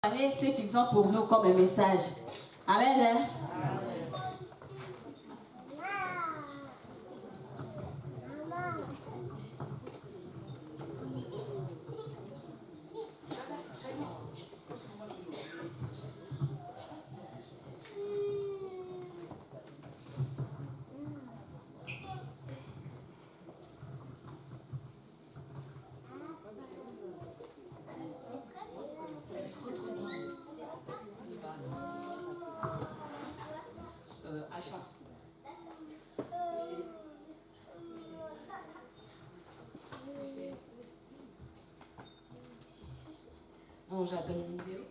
Ce qu'ils ont pour nous comme un message. Amen. Hein? Bon, j'attends une vidéo.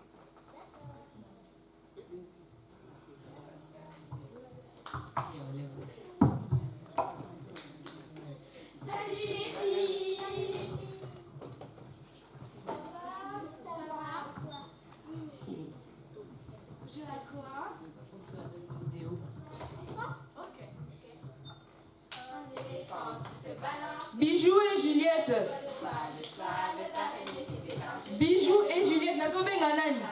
Salut les filles. Ça va? Je vais quoi? Ok. Bijou et Juliette. Bijou et Juliette. Nazobenga nani?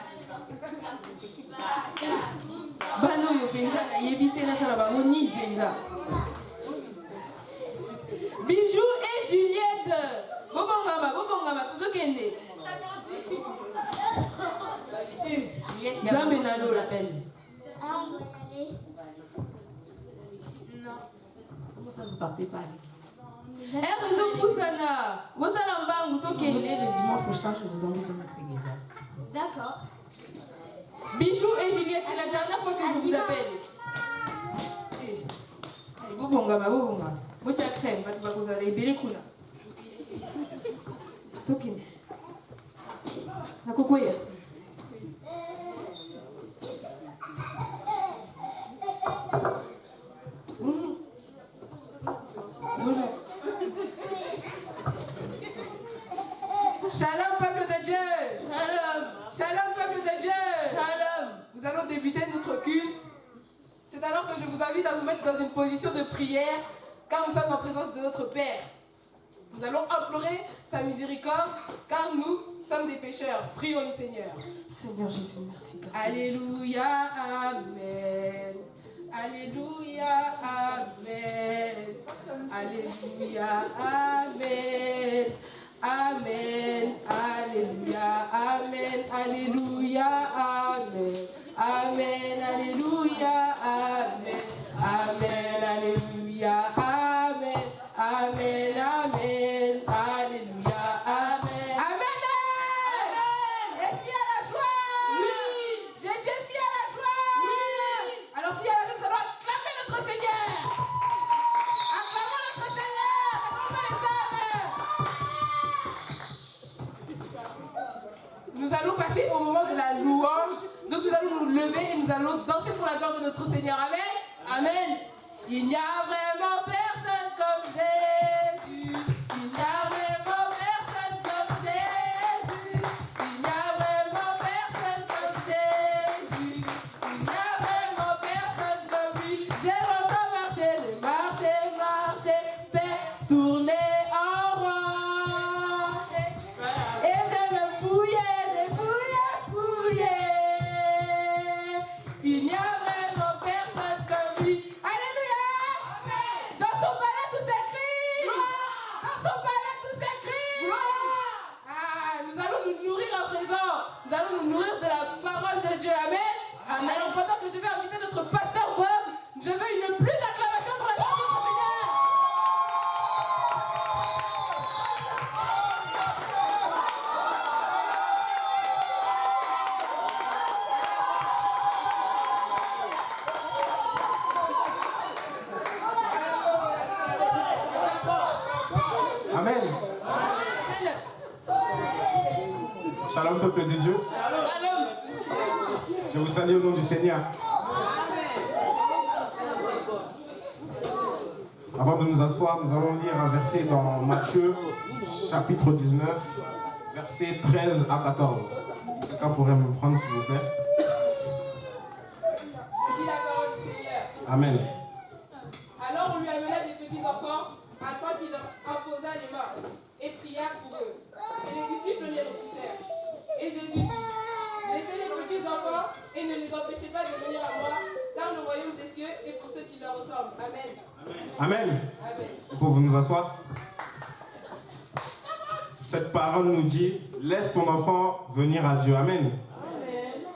Bano yo penza na yebite na sala bango ni penza. Bijou et Juliette. Bobongama, tozokende. Zambe na lo l'appelle. Ah, on va y aller. Non. Comment ça vous partez pas? Vous voulez le dimanche prochain, je vous invite à notre église. D'accord. Bijou et Juliette, c'est la dernière fois que je vous appelle. Allez, bobongama. Bocha crème, vous allez bébé kuna. Tokin. Nakokoya. Bonjour. Shalom, peuple de Dieu. Shalom, peuple de Dieu. Shalom. Nous allons débuter notre culte. C'est alors que je vous invite à vous mettre dans une position de prière, car nous sommes en présence de notre Père. Nous allons implorer sa miséricorde, car nous sommes des pécheurs. Prions le Seigneur. Seigneur Jésus, merci. Alléluia, Amen. Alléluia, Amen. Alléluia, Amen. Amen, Alléluia, Amen, Alléluia, Amen. Amen, Alléluia, Amen. Amen, Alléluia, Amen. Amen, Amen, Alléluia, Amen. Amen. Est-ce qu'il y a la joie? Oui. J'ai dit s'il y a la joie? Oui. Alors s'il y a la joie, nous allons acclamer notre Seigneur. Acclamons notre Seigneur. Nous allons passer au moment de la louange. Donc nous allons nous lever et nous allons danser pour la gloire de notre Seigneur. Amen. Amen. Il n'y a vraiment personne comme Jésus. Il n'y a vraiment personne comme Jésus. Il n'y a vraiment personne comme Jésus. Il n'y a vraiment personne comme lui. J'ai longtemps marché, fait tourner en rond. Et j'ai même fouillé. Il n'y a vraiment personne comme lui. Alléluia. Dans son palais tout s'écrit. Dans son palais tout s'écrit. Nous allons nous nourrir à présent. Nous allons nous nourrir de la parole de Dieu. Amen. Alors pendant que je vais inviter notre pasteur Bob, je veux une plus d'acclamation pour la gloire de notre Seigneur. Amen. Shalom, peuple de Dieu. Shalom. Je vous salue au nom du Seigneur. Avant de nous asseoir, nous allons lire un verset dans Matthieu, chapitre 19, versets 13 à 14. Quelqu'un pourrait me prendre, s'il vous plaît? Amen. Alors on lui amena des petits enfants, afin qu'il leur imposa les mains, et pria pour eux. Et les disciples les repoussèrent. Et Jésus dit, laissez-les enfants et ne les empêchez pas de venir à moi, car le royaume des cieux est pour ceux qui leur ressemblent. Amen. Amen. Amen. Vous pouvez nous asseoir. Cette parole nous dit, laisse ton enfant venir à Dieu. Amen. Amen.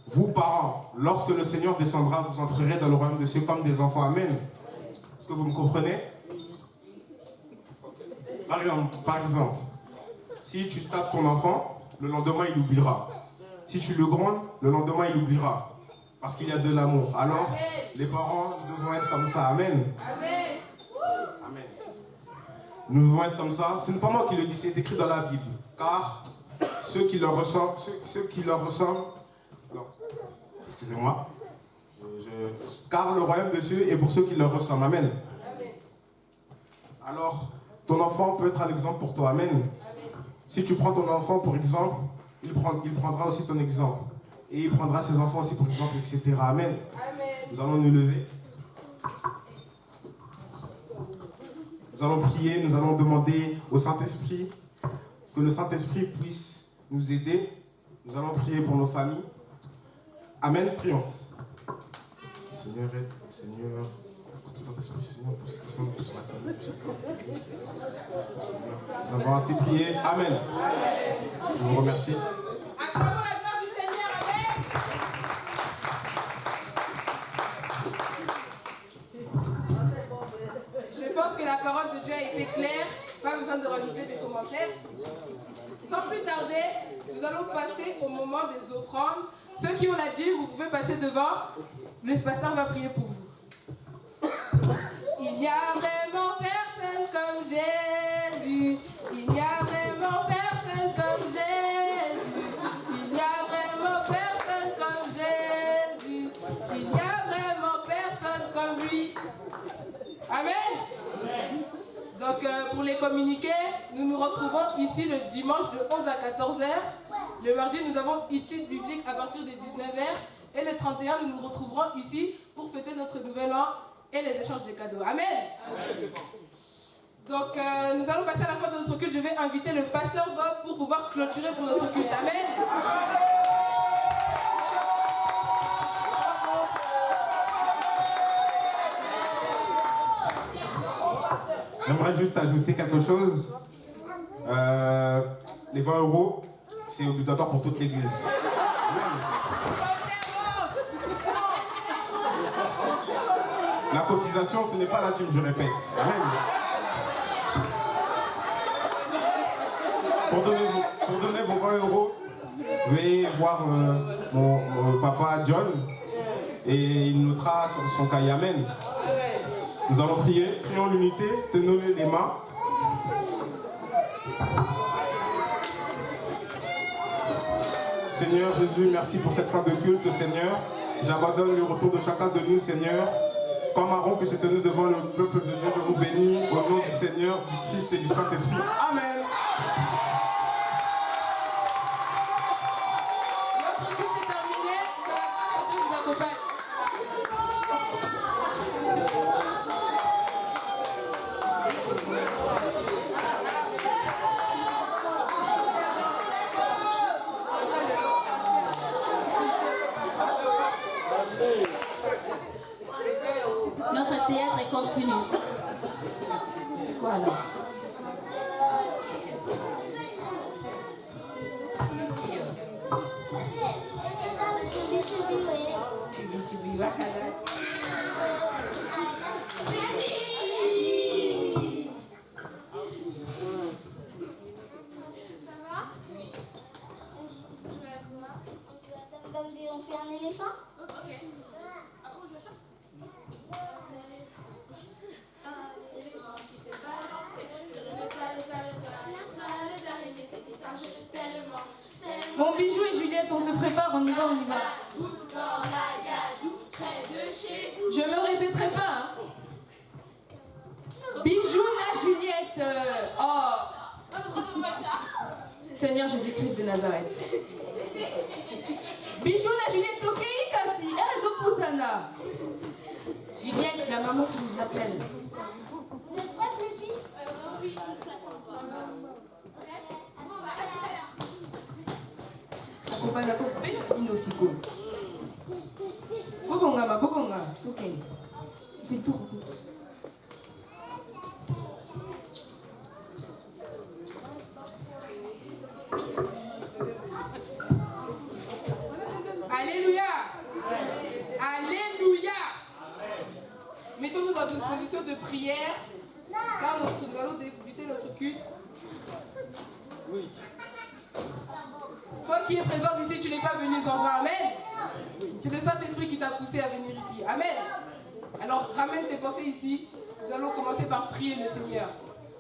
Vous, parents, lorsque le Seigneur descendra, vous entrerez dans le royaume de Dieu comme des enfants. Amen. Est-ce que vous me comprenez? Par exemple, si tu tapes ton enfant, le lendemain il oubliera. Si tu le grondes, le lendemain il oubliera. Parce qu'il y a de l'amour. Alors, les parents devons être comme ça. Amen. Amen. Amen. Nous devons être comme ça. Ce n'est pas moi qui le dis, c'est écrit dans la Bible. Car ceux qui leur ressemblent, non, excusez-moi. Car le royaume de Dieu est pour ceux qui leur ressemblent. Amen. Amen. Alors, ton enfant peut être un exemple pour toi. Amen. Amen. Si tu prends ton enfant pour exemple, il prendra aussi ton exemple. Et il prendra ses enfants aussi pour exemple, etc. Amen. Amen. Nous allons nous lever. Nous allons prier, nous allons demander au Saint-Esprit que le Saint-Esprit puisse nous aider. Nous allons prier pour nos familles. Amen. Prions. Seigneur, aide, Seigneur, Saint-Esprit, Seigneur, pour cette personne, pour ce matin. Nous avons ainsi prié. Amen. Je vous remercie. Acclamons la gloire du Seigneur. Amen. Je pense que la parole de Dieu a été claire. Pas besoin de rajouter des commentaires. Sans plus tarder, nous allons passer au moment des offrandes. Ceux qui ont la dit, vous pouvez passer devant. Le pasteur va prier pour vous. Il n'y a vraiment personne comme Jésus. Il n'y a vraiment personne comme Jésus. Il n'y a vraiment personne comme Jésus. Il n'y a vraiment personne comme lui. Amen. Donc pour les communiqués, nous nous retrouvons ici le dimanche de 11 à 14h. Le mardi, nous avons étude biblique à partir de 19h. Et le 31, nous nous retrouverons ici pour fêter notre nouvel an et les échanges de cadeaux. Amen. Amen. Donc nous allons passer à la fin de notre culte. Je vais inviter le pasteur Bob pour pouvoir clôturer pour notre culte. Amen. J'aimerais juste ajouter quelque chose. Les 20 €, c'est obligatoire pour toute l'église. La cotisation, ce n'est pas la dîme, je répète. Amen. Pour donner vos 20 €, veuillez voir mon papa John et il notera sur son cahier. Amen. Nous allons prier, prions l'unité, tenons-les les mains. Seigneur Jésus, merci pour cette fin de culte, Seigneur. J'abandonne le retour de chacun de nous, Seigneur. Comme Aaron que s'est tenu devant le peuple de Dieu, je vous bénis au nom du Seigneur, du Christ et du Saint-Esprit. Amen. Notre culte est terminé. Que la grâce de Dieu vous accompagne. Notre théâtre continue. Voilà. On fait un éléphant? Ok. Après, on joue à ça? Bon, Bijou et Juliette, on se prépare, on y va, on y va. Je me répéterai pas, hein. Bijou, la Juliette. Oh. Seigneur Jésus-Christ de Nazareth. Bijou, la Juliette, ok, Kassi, elle est de Poussana. Juliette, la maman qui nous appelle. Vous êtes prêtes, les filles? Oui. Bon, bah, à tout à l'heure. Accompagne na kopesa bino sikoyo. Bobongama, bobonga, tokende. Fais le tour. Alléluia. Alléluia. Mettons-nous dans une position de prière, car nous allons débuter notre culte. Oui. Toi qui es présent ici, tu n'es pas venu en vain. Amen. C'est le Saint-Esprit qui t'a poussé à venir ici. Amen. Alors ramène tes pensées ici. Nous allons commencer par prier le Seigneur.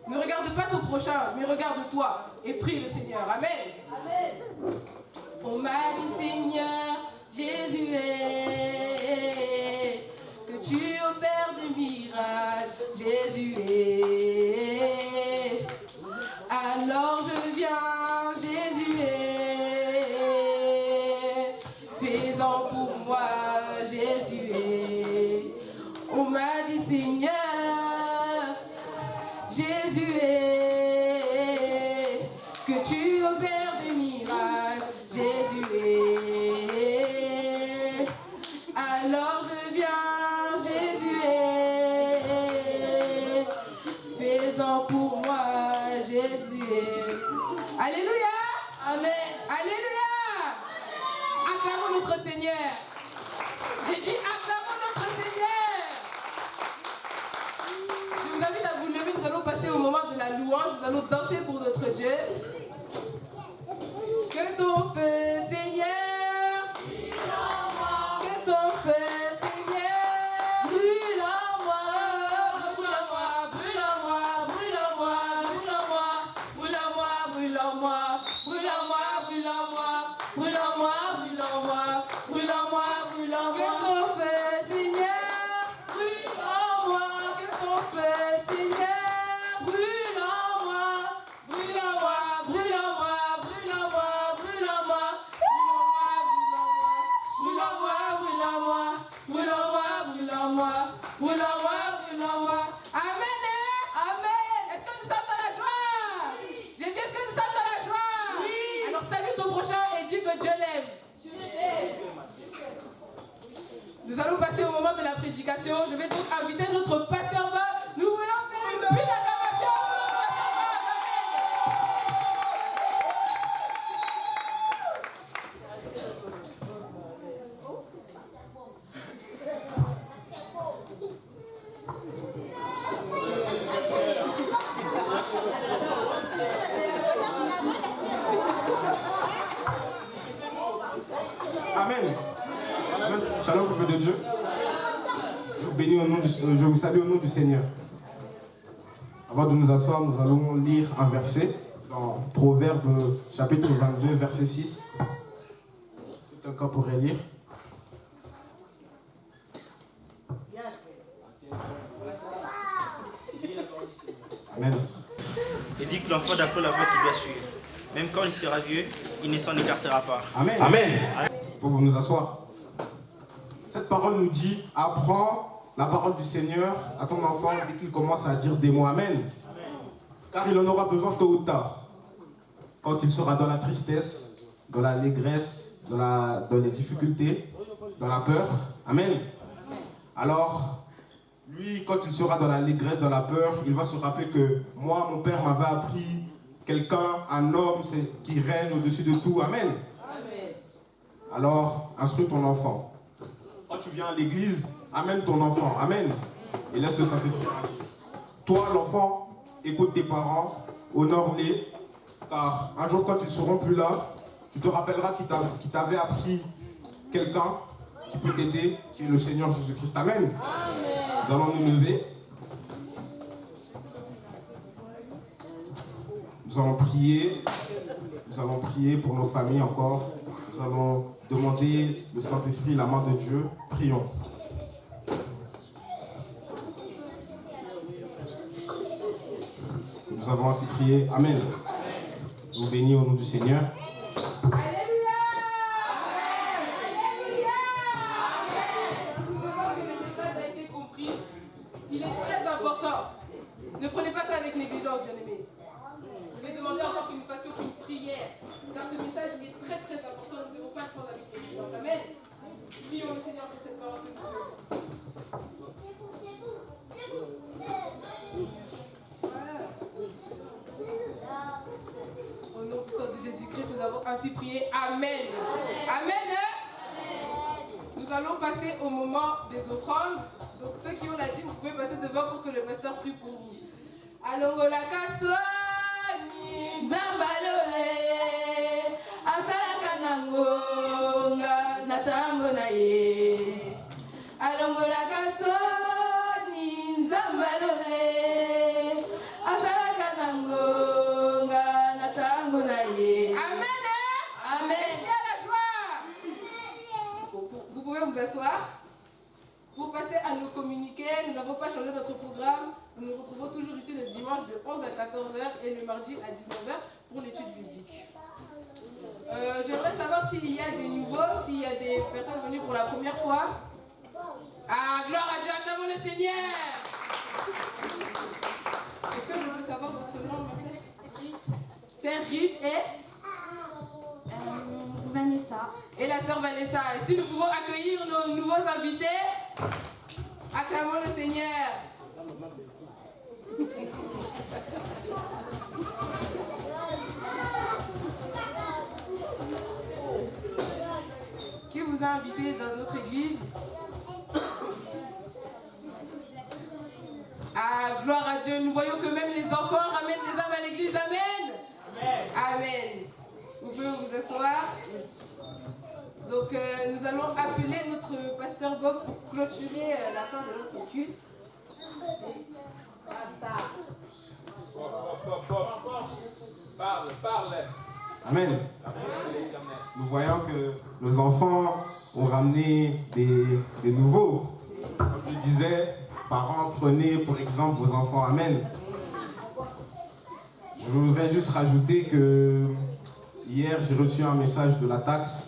Ne regarde pas ton prochain, mais regarde-toi et prie le Seigneur. Amen. Amen. On m'a dit Seigneur, Jésus est, que tu opères des miracles, Jésus est. Alors je viens, Jésus est, fais-en pour moi, Jésus est. On m'a dit Seigneur, Jésus est, que tu opères des miracles, Jésus est. Alors je viens, Jésus est, fais-en pour moi, Jésus est. Alléluia. Amen. Alléluia. Acclamons notre Seigneur. J'ai dit acclamons notre Seigneur. Je vous invite à vous lever, nous allons passer au moment de la louange, nous allons danser pour notre Dieu. Que ton feu, Seigneur, que ton feu, Seigneur, brûle en moi, brûle en moi, brûle en moi, brûle en moi, brûle en moi, brûle en moi, brûle en moi, brûle en moi, brûle en moi, brûle en moi, brûle en moi, brûle en moi, que ton feu, Seigneur, brûle en moi, que ton feu, Seigneur, brûle en moi, brûle en moi, brûle en moi, brûle en moi, brûle en moi, brûle en moi, brûle en moi, brûle en moi, brûle en moi, brûle en moi, brûle en moi. Amen. Amen. Est-ce que nous sommes dans la joie? J'ai dit, est-ce que nous sommes dans la joie? Oui. Alors salue ton prochain et dis que Dieu l'aime. Nous allons passer au moment de la prédication. Je vais donc inviter notre pasteur. Nous voulons faire une belle acclamation. Amen. Shalom, peuple de Dieu. Je vous bénis au nom je vous salue au nom du Seigneur. Avant de nous asseoir, nous allons lire un verset dans Proverbe chapitre 22, verset 6. Si quelqu'un pourrait lire. Amen. Et dit que l'enfant d'après la voie qu'il doit suivre. Même quand il sera vieux, il ne s'en écartera pas. Amen. Amen. Pour vous nous asseoir. Cette parole nous dit, apprends la parole du Seigneur à son enfant dès qu'il commence à dire des mots. Amen. Car il en aura besoin tôt ou tard. Quand il sera dans la tristesse, dans l'allégresse, dans les difficultés, dans la peur. Amen. Alors, lui, quand il sera dans l'allégresse, dans la peur, il va se rappeler que moi, mon père m'avait appris quelqu'un, un homme qui règne au-dessus de tout. Amen. Amen. Alors, instruis ton enfant. Quand tu viens à l'église, amène ton enfant. Amen. Et laisse le Saint-Esprit agir. Toi, l'enfant, écoute tes parents, honore-les, car un jour, quand ils ne seront plus là, tu te rappelleras qu'il t'avait appris quelqu'un qui peut t'aider, qui est le Seigneur Jésus-Christ. Amen. Amen. Nous allons nous lever. Nous allons prier. Nous allons prier pour nos familles encore. Nous allons demander le Saint-Esprit, la main de Dieu. Prions. Nous avons ainsi prié. Amen. Nous bénis au nom du Seigneur. Alléluia. Alléluia. Je pense que le message a été compris. Il est très important. Ne prenez pas ça avec négligence, bien-aimés. Je vais demander encore que nous fassions une prière. Car ce message il est très très important. Nous ne devons pas aussi prier Amen. Amen. Nous allons passer au moment des offrandes. Donc ceux qui ont la dîme, vous pouvez passer devant pour que le pasteur prie pour vous. Alongola kasoni zambalole asalaka nangonga natango na ye. Alongola kasoni zambalole asalaka nangonga natango na ye. Amen. Amen. La joie. Vous pouvez vous asseoir. Pour passer à nous communiquer, nous n'avons pas changé notre programme. Nous nous retrouvons toujours ici le dimanche de 11 à 14h et le mardi à 19h pour l'étude biblique. J'aimerais savoir s'il y a des nouveaux, s'il y a des personnes venues pour la première fois. Ah, gloire à Dieu, acclamons le Seigneur. Est-ce que je peux savoir votre nom, Marcel? C'est Ruth et Vanessa. Et la sœur Vanessa. Et si nous pouvons accueillir nos nouveaux invités, acclamons le Seigneur. Qui vous a invité dans notre église? Ah, gloire à Dieu. Nous voyons que même les enfants ramènent des âmes à l'église. Amen. Amen. Vous pouvez vous asseoir. Donc nous allons appeler notre pasteur Bob pour clôturer la fin de notre culte. Parle. Amen. Nous voyons que nos enfants ont ramené des nouveaux. Comme je disais, parents, prenez pour exemple vos enfants. Amen. Je voudrais juste rajouter que hier j'ai reçu un message de la taxe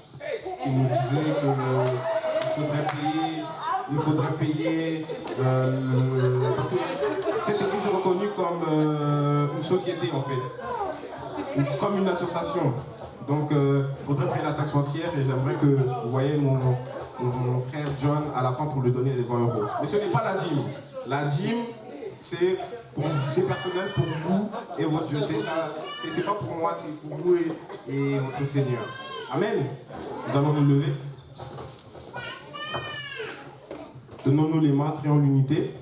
qui nous disait qu'il faudrait payer parce que cette église est reconnue comme une société en fait, comme une association. Donc il faudrait payer la taxe foncière et j'aimerais que vous voyez mon frère John à la fin pour lui donner les 20 euros. Mais ce n'est pas la dîme. La dîme, c'est personnel pour vous et votre Dieu. C'est pas pour moi, c'est pour vous et votre Seigneur. Amen. Nous allons nous lever. Donnons-nous les mains, prions l'unité.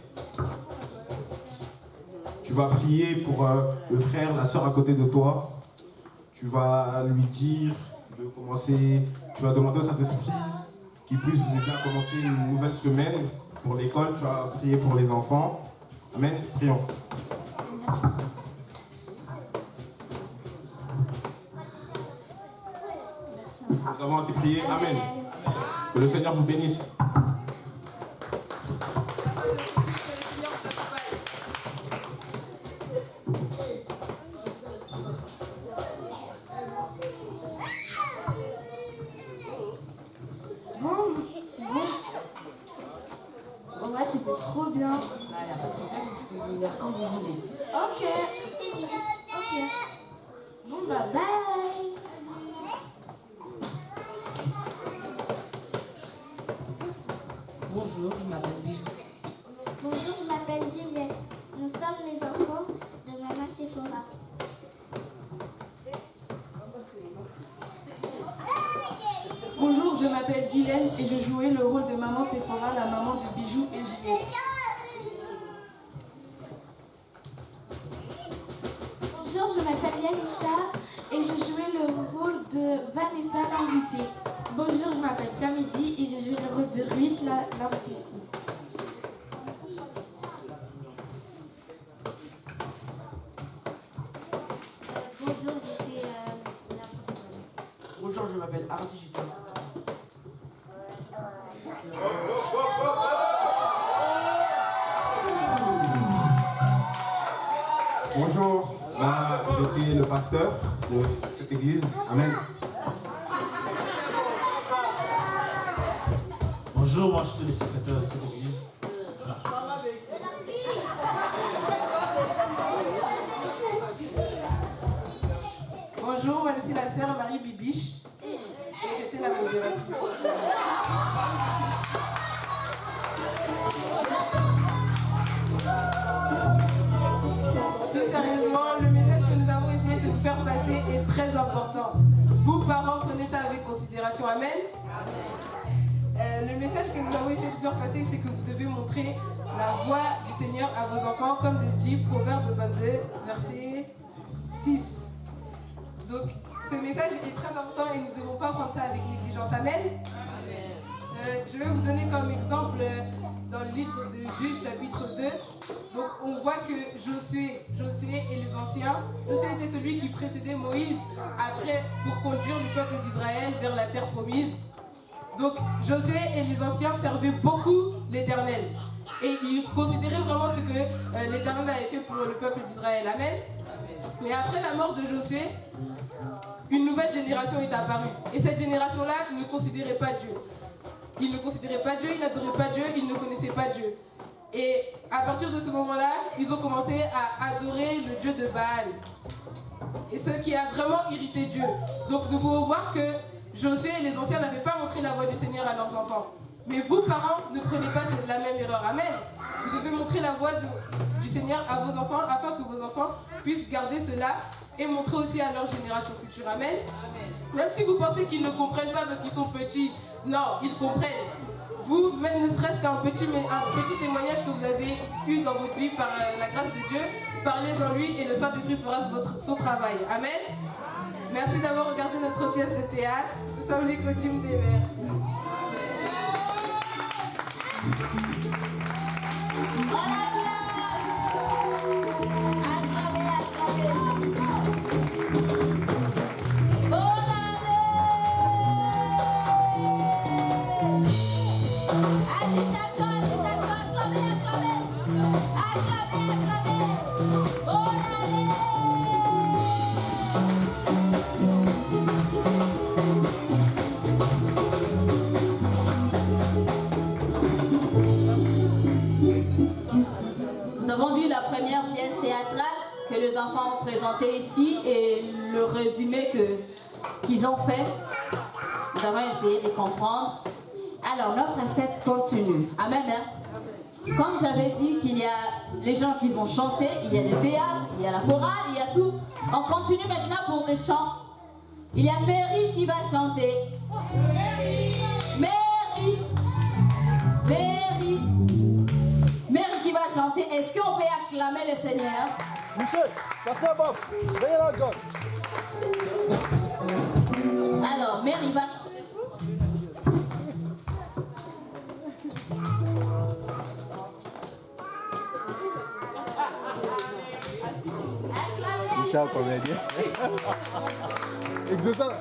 Tu vas prier pour le frère, la sœur à côté de toi. Tu vas lui dire de commencer. Tu vas demander au Saint-Esprit qu'il puisse vous aider à commencer une nouvelle semaine pour l'école. Tu vas prier pour les enfants. Amen. Prions. Nous avons aussi prié. Amen. Que le Seigneur vous bénisse. Ouais, c'était trop bien. Quand vous voulez. Ok. Bon, bah, bye. Bonjour, je m'appelle Bijou. Bonjour, je m'appelle Juliette. Nous sommes les enfants de Maman Sephora. Bonjour, je m'appelle Guylaine et je jouais le rôle de Maman Sephora, la maman de Bijou et Juliette. Bonjour, je m'appelle Yannisha et je jouais le rôle de Vanessa, l'invitée. Bonjour, je m'appelle Kamidi et je jouais le rôle de Ruth, l'invitée. Bonjour, j'étais la protagoniste. Bonjour, je m'appelle Ardi Jutin. Bonjour, là j'étais le pasteur de cette église. Amen. Bonjour, moi je suis le secrétaire de cette église. Bonjour, moi je suis la sœur Marie Bibiche et j'étais la modératrice. Plus sérieusement, le message que nous avons essayé de vous faire passer est très important. Vous, parents, prenez ça avec considération. Amen. Le message que nous avons essayé de faire passer, c'est que vous devez montrer la voie du Seigneur à vos enfants, comme le dit Proverbe 22, verset 6. Donc, ce message est très important et nous ne devons pas prendre ça avec négligence. Amen. Je vais vous donner comme exemple dans le livre de Juges, chapitre 2. Donc, on voit que Josué et les anciens, Josué était celui qui précédait Moïse après pour conduire le peuple d'Israël vers la terre promise. Donc, Josué et les anciens servaient beaucoup l'Éternel. Et ils considéraient vraiment ce que l'Éternel avait fait pour le peuple d'Israël. Amen. Mais après la mort de Josué, une nouvelle génération est apparue. Et cette génération-là ne considérait pas Dieu. Ils ne considéraient pas Dieu, ils n'adoraient pas Dieu, ils ne connaissaient pas Dieu. Et à partir de ce moment-là, ils ont commencé à adorer le Dieu de Baal. Et ce qui a vraiment irrité Dieu. Donc nous pouvons voir que Josué et les anciens n'avaient pas montré la voie du Seigneur à leurs enfants. Mais vous, parents, ne prenez pas la même erreur. Amen. Vous devez montrer la voie du Seigneur à vos enfants afin que vos enfants puissent garder cela et montrer aussi à leur génération future. Amen. Même si vous pensez qu'ils ne comprennent pas parce qu'ils sont petits, non, ils comprennent. Vous, même ne serait-ce qu'un petit témoignage que vous avez eu dans votre vie par la grâce de Dieu, parlez-en lui et le Saint-Esprit fera son travail. Amen. Merci d'avoir regardé notre pièce de théâtre. Nous sommes les coutumes des mères. Nous avons vu la première pièce théâtrale que les enfants ont présentée ici et le résumé qu'ils ont fait. Nous avons essayé de comprendre. Alors, notre fête continue. Amen. Hein? Comme j'avais dit qu'il y a les gens qui vont chanter, il y a les théâtres, il y a la chorale, il y a tout. On continue maintenant pour des chants. Il y a Mary qui va chanter. Mary. Qui va chanter. Est-ce qu'on peut acclamer le Seigneur? Michel, ça fait bon. Venez là, John. Alors, Mary va chanter. Michel, comédien.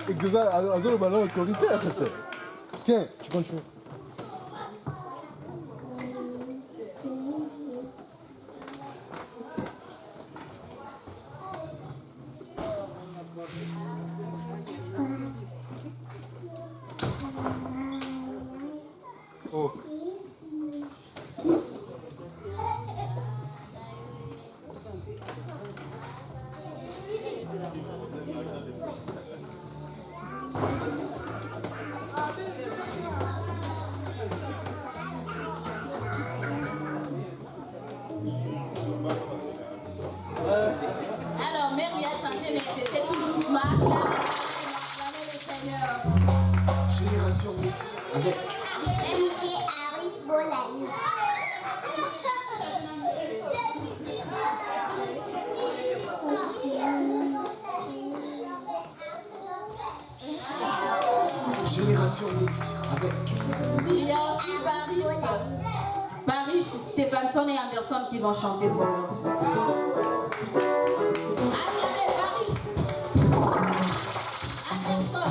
Exosa, azul, ballon, comité. Tiens, tu continues. Oh. Alors, Mary a chanté, mais c'était tout doucement. Il a acclamé le Seigneur. Génération Mix avec Amitié Harris Bolani. Génération Mix avec Il y a aussi Paris, Stéphanson et Anderson qui vont chanter pour nous. Acclamez Paris. Anderson.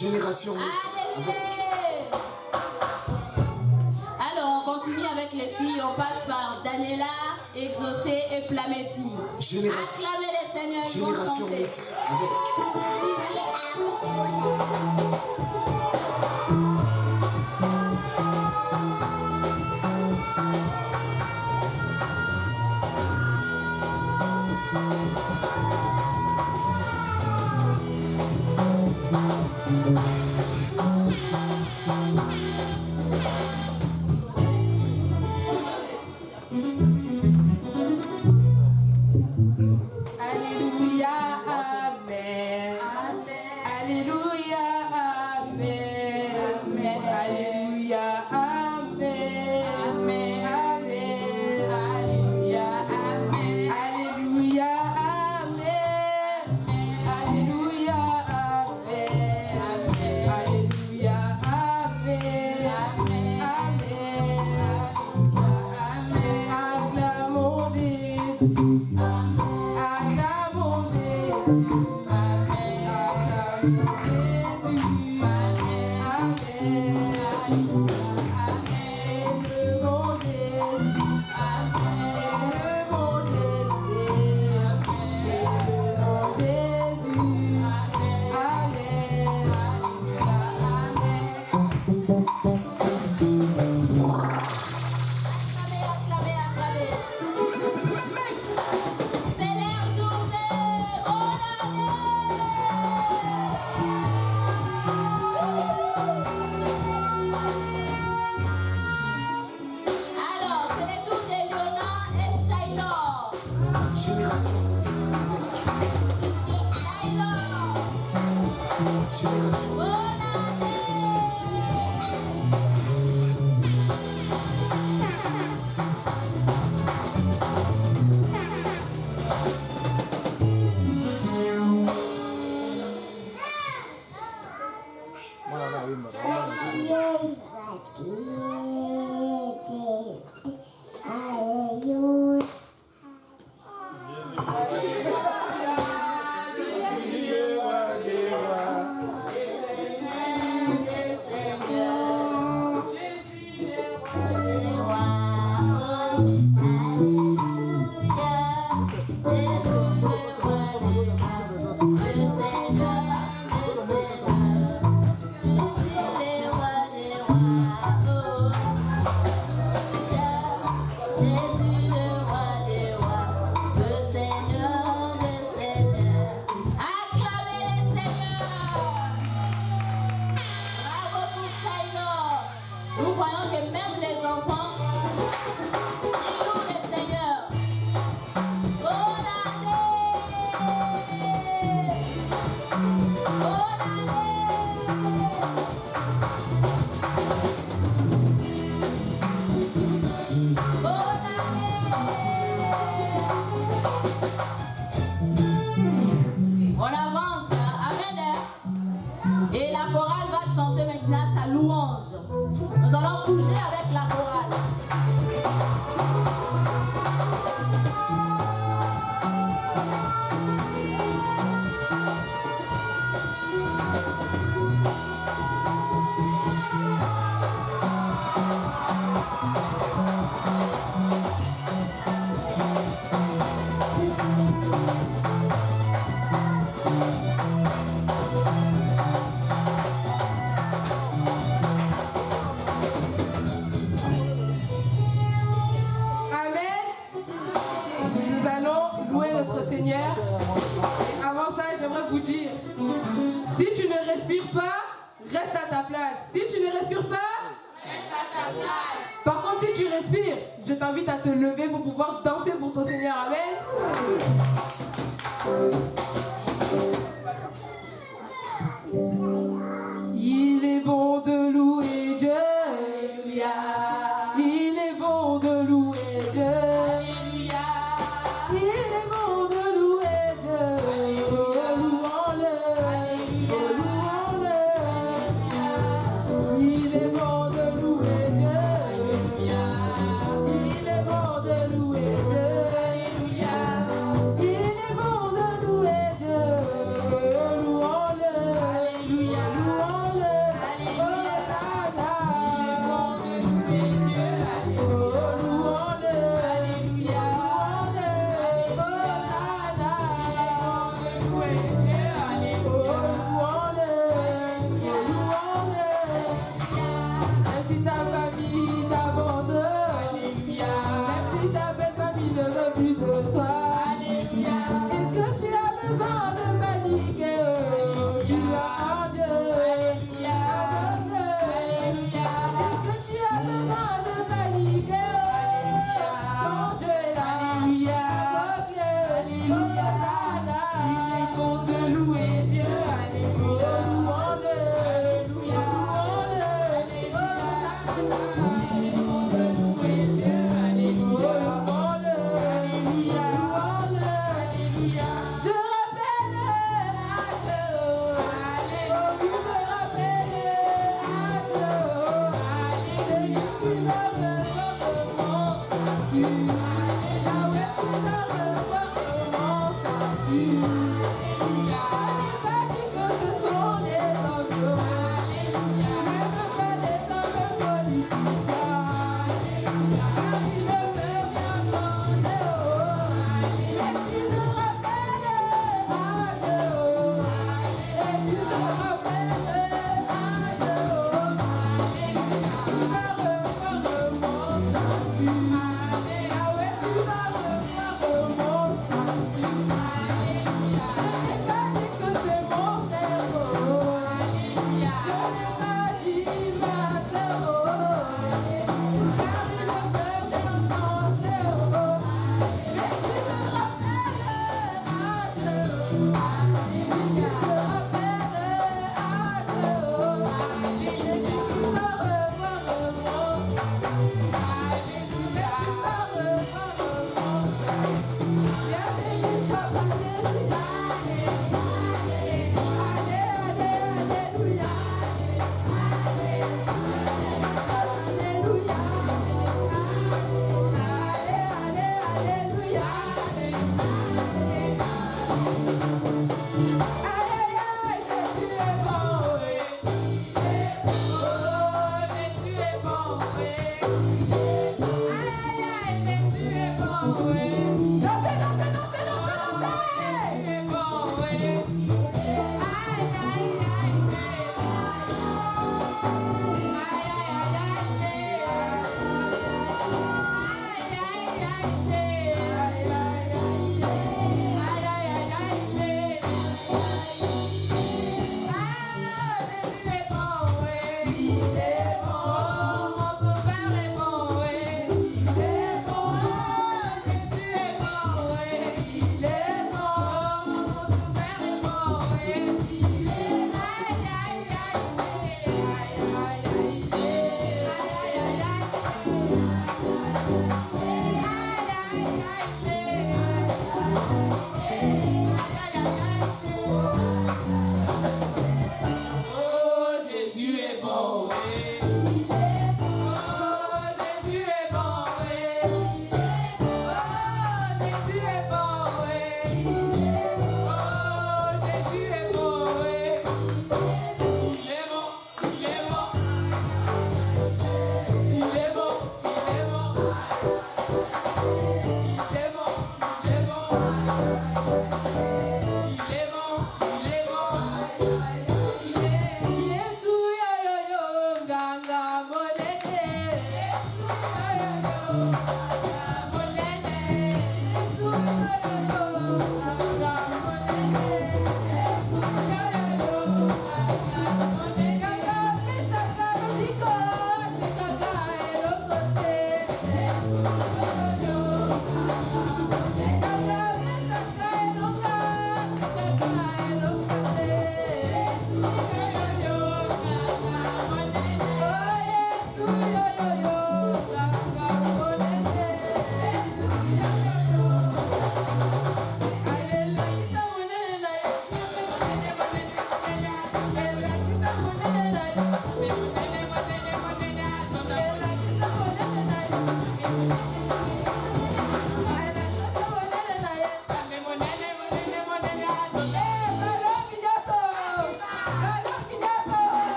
Génération Mix. Alors, on continue avec les filles. On passe par Daniela, Exaucé et Plameti. Acclamez les seigneurs. Génération Mix avec Alléluia, Amen. Alléluia, Amen. Alléluia, Amen. Amen. Alléluia, Amen. Alléluia, Amen. Alléluia, Amen. Alléluia, Amen. Amen. Acclamons Jésus. Acclamons Jésus. Acclamons Jésus. Je t'invite à te lever pour pouvoir danser pour ton Seigneur. Amen. Il est bon de louer Dieu. Alléluia. Il est bon de louer Dieu. Alléluia. Il est bon de louer Dieu. Oh, louons-le. Oh, louons-le. Il est bon de louer Dieu. Alléluia. Il est bon de louer Dieu. Alléluia. Il est bon de louer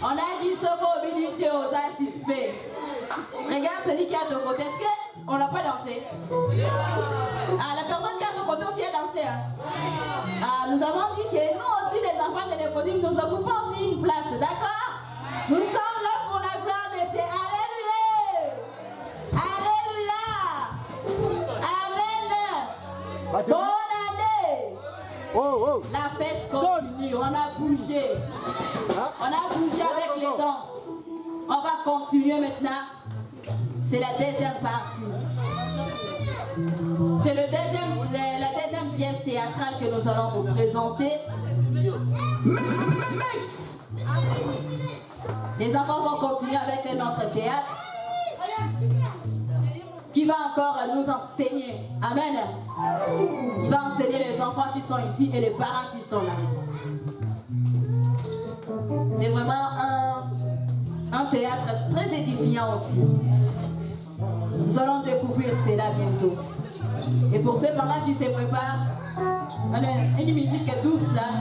On a dit ce mot humilité aux assistés. Regarde celui qui est à ton côté. Est-ce qu'on n'a pas dansé? Ah, la personne qui est à ton côté aussi a dansé. Hein? Ah, nous avons dit que nous aussi, les enfants de l'école, nous occupons aussi une place. D'accord? Nous sommes là pour la gloire de Dieu. Alléluia! Alléluia! Amen! Bonne année! Oh, oh. La fête continue. On a bougé. On a bougé avec les danses. On va continuer maintenant. C'est la deuxième partie. C'est la deuxième pièce théâtrale que nous allons vous présenter. Les enfants vont continuer avec un autre théâtre qui va encore nous enseigner. Amen. Il va enseigner les enfants qui sont ici et les parents qui sont là. C'est vraiment un théâtre très édifiant aussi. Nous allons découvrir cela bientôt. Et pour ceux parents qui se préparent, on a une musique douce là.